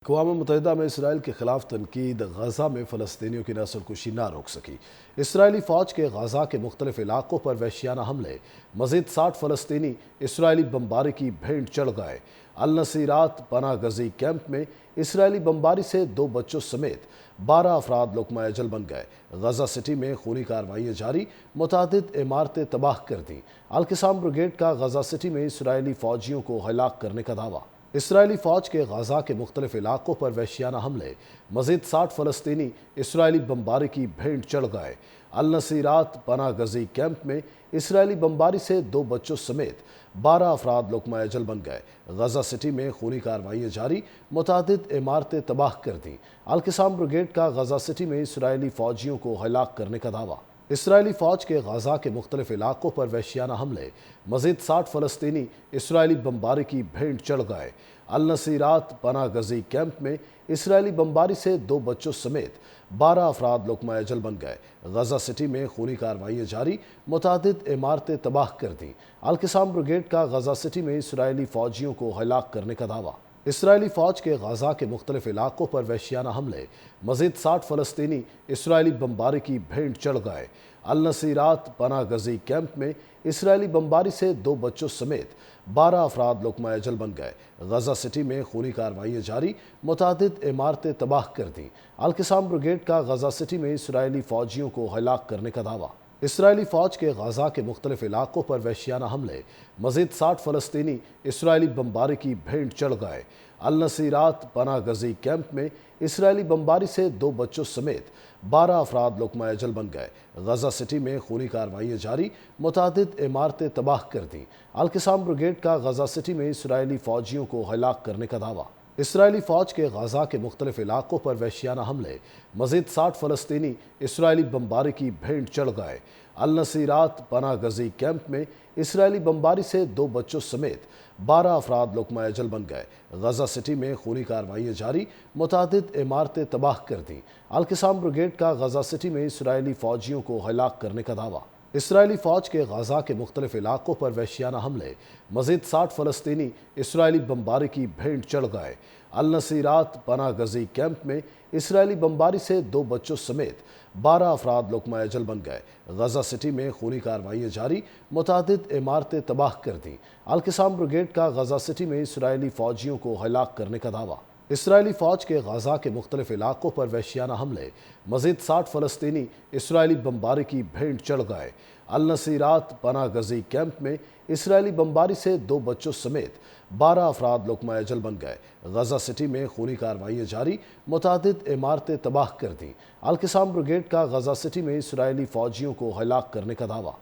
اقوام متحدہ میں اسرائیل کے خلاف تنقید غزہ میں فلسطینیوں کی نسل کشی نہ روک سکی۔ اسرائیلی فوج کے غزہ کے مختلف علاقوں پر وحشیانہ حملے، مزید 60 فلسطینی اسرائیلی بمباری کی بھینٹ چڑھ گئے۔ النصیرات پناہ گزی کیمپ میں اسرائیلی بمباری سے 2 بچوں سمیت 12 افراد لقمہ اجل بن گئے۔ غزہ سٹی میں خونی کارروائیاں جاری، متعدد عمارتیں تباہ کر دیں۔ القسام بریگیڈ کا غزہ سٹی میں اسرائیلی فوجیوں کو ہلاک کرنے کا دعویٰ۔ اسرائیلی فوج کے غزہ کے مختلف علاقوں پر وحشیانہ حملے، مزید 60 فلسطینی اسرائیلی بمباری کی بھینٹ چڑھ گئے۔ النصیرات پناہ گزی کیمپ میں اسرائیلی بمباری سے 2 بچوں سمیت 12 افراد لقمہ اجل بن گئے۔ غزہ سٹی میں خونی کارروائیاں جاری، متعدد عمارتیں تباہ کر دیں۔ القسام بریگیڈ کا غزہ سٹی میں اسرائیلی فوجیوں کو ہلاک کرنے کا دعویٰ۔ اسرائیلی فوج کے غزہ کے مختلف علاقوں پر وحشیانہ حملے، مزید 60 فلسطینی اسرائیلی بمباری کی بھینٹ چڑھ گئے۔ النصیرات پناہ گزی کیمپ میں اسرائیلی بمباری سے 2 بچوں سمیت 12 افراد لقمہ اجل بن گئے۔ غزہ سٹی میں خونی کارروائیاں جاری، متعدد عمارتیں تباہ کر دیں۔ القسام بریگیڈ کا غزہ سٹی میں اسرائیلی فوجیوں کو ہلاک کرنے کا دعویٰ۔ اسرائیلی فوج کے غزہ کے مختلف علاقوں پر وحشیانہ حملے، مزید 60 فلسطینی اسرائیلی بمباری کی بھینٹ چڑھ گئے۔ النصیرات پناہ گزی کیمپ میں اسرائیلی بمباری سے 2 بچوں سمیت 12 افراد لقمہ اجل بن گئے۔ غزہ سٹی میں خونی کارروائیاں جاری، متعدد عمارتیں تباہ کر دیں۔ القسام بریگیڈ کا غزہ سٹی میں اسرائیلی فوجیوں کو ہلاک کرنے کا دعویٰ۔ اسرائیلی فوج کے غزہ کے مختلف علاقوں پر وحشیانہ حملے، مزید 60 فلسطینی اسرائیلی بمباری کی بھینٹ چڑھ گئے۔ النصیرات پناہ گزی کیمپ میں اسرائیلی بمباری سے 2 بچوں سمیت 12 افراد لقمہ اجل بن گئے۔ غزہ سٹی میں خونی کارروائیاں جاری، متعدد عمارتیں تباہ کر دیں۔ القسام بریگیڈ کا غزہ سٹی میں اسرائیلی فوجیوں کو ہلاک کرنے کا دعویٰ۔ اسرائیلی فوج کے غزہ کے مختلف علاقوں پر وحشیانہ حملے، مزید 60 فلسطینی اسرائیلی بمباری کی بھینٹ چڑھ گئے۔ النصیرات پناہ گزی کیمپ میں اسرائیلی بمباری سے 2 بچوں سمیت 12 افراد لقمہ اجل بن گئے۔ غزہ سٹی میں خونی کارروائیاں جاری، متعدد عمارتیں تباہ کر دیں۔ القسام بریگیڈ کا غزہ سٹی میں اسرائیلی فوجیوں کو ہلاک کرنے کا دعویٰ۔ اسرائیلی فوج کے غزہ کے مختلف علاقوں پر وحشیانہ حملے، مزید 60 فلسطینی اسرائیلی بمباری کی بھینٹ چڑھ گئے۔ النصیرات پناہ گزی کیمپ میں اسرائیلی بمباری سے 2 بچوں سمیت 12 افراد لقمہ اجل بن گئے۔ غزہ سٹی میں خونی کارروائیاں جاری، متعدد عمارتیں تباہ کر دیں۔ القسام بریگیڈ کا غزہ سٹی میں اسرائیلی فوجیوں کو ہلاک کرنے کا دعویٰ۔ اسرائیلی فوج کے غزہ کے مختلف علاقوں پر وحشیانہ حملے، مزید 60 فلسطینی اسرائیلی بمباری کی بھینٹ چڑھ گئے۔ النصیرات پناہ گزی کیمپ میں اسرائیلی بمباری سے 2 بچوں سمیت 12 افراد لقمہ اجل بن گئے۔ غزہ سٹی میں خونی کارروائیاں جاری، متعدد عمارتیں تباہ کر دیں۔ القسام بریگیڈ کا غزہ سٹی میں اسرائیلی فوجیوں کو ہلاک کرنے کا دعویٰ۔